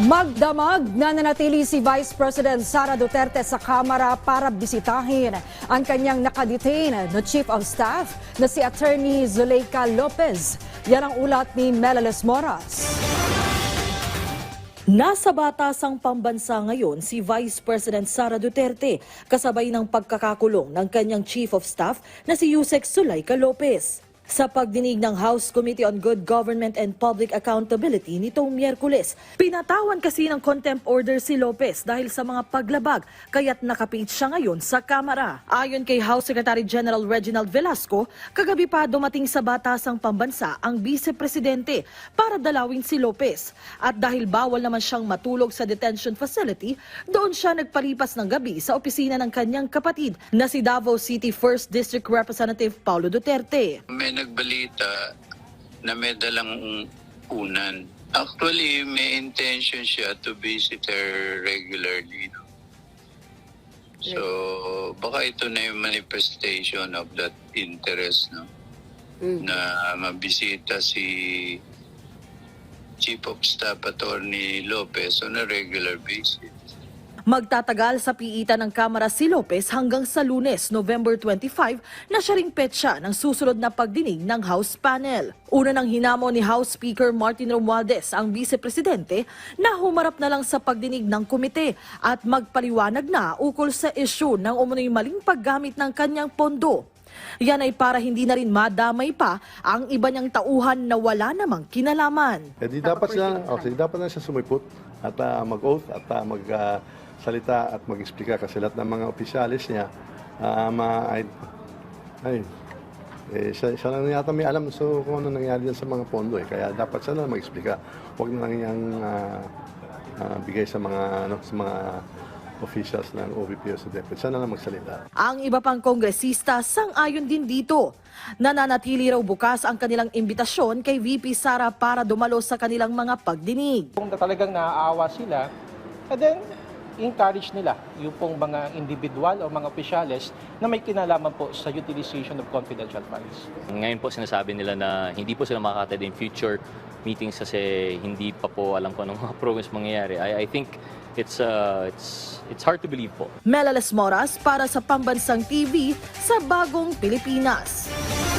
Magdamag na nanatili si Vice President Sara Duterte sa Kamara para bisitahin ang kanyang nakadetain na Chief of Staff na si Attorney Zuleika Lopez. Yan ang ulat ni Melalis Moras. Nasa batasang pambansa ngayon si Vice President Sara Duterte kasabay ng pagkakakulong ng kanyang Chief of Staff na si Yusek Zuleika Lopez. Sa pagdinig ng House Committee on Good Government and Public Accountability nitong Miyerkules, pinatawan kasi ng contempt order si Lopez dahil sa mga paglabag kaya't nakapit siya ngayon sa Kamara. Ayon kay House Secretary General Reginald Velasco, kagabi pa dumating sa batasang pambansa ang Vice Presidente para dalawin si Lopez. At dahil bawal naman siyang matulog sa detention facility, doon siya nagpalipas ng gabi sa opisina ng kanyang kapatid na si Davao City 1st District Representative Paulo Duterte. May nagbalita na may dalang unan. Actually, may intention siya to visit her regularly. No? So, baka ito na yung manifestation of that interest, no? Na mabisita si Chief of Staff Attorney Lopez on a regular basis. Magtatagal sa piitan ng Kamara si Lopez hanggang sa Lunes, November 25, na siya ring petsa ng susunod na pagdinig ng House panel. Una nang hinamon ni House Speaker Martin Romualdez ang Vice Presidente na humarap na lang sa pagdinig ng komite at magpaliwanag na ukol sa isyu ng umunoy maling paggamit ng kanyang pondo. Yan ay para hindi na rin madamay pa ang iba niyang tauhan na wala namang kinalaman. Di dapat na siya sumipot at mag-oath at magsalita at mag-explika kasi lahat ng mga opisyalis niya siya lang yata may alam kung ano nangyari dyan sa mga pondo kaya dapat siya lang mag-explika. Huwag na lang niyang bigay sa mga officials ng OVP o sa DepEd. Siya na lang magsalita. Ang iba pang kongresista sang-ayon din dito. Nananatili raw bukas ang kanilang imbitasyon kay VP Sara para dumalo sa kanilang mga pagdinig. Kung talagang naaawa sila, and then encourage nila yung pong mga individual o mga opisyales na may kinalaman po sa utilization of confidential funds. Ngayon po sinasabi nila na hindi po sila makaka-attend in future meetings kasi hindi pa po alam kung anong mga progress mangyayari. I think it's hard to believe po. Melalis Moras para sa Pambansang TV sa Bagong Pilipinas.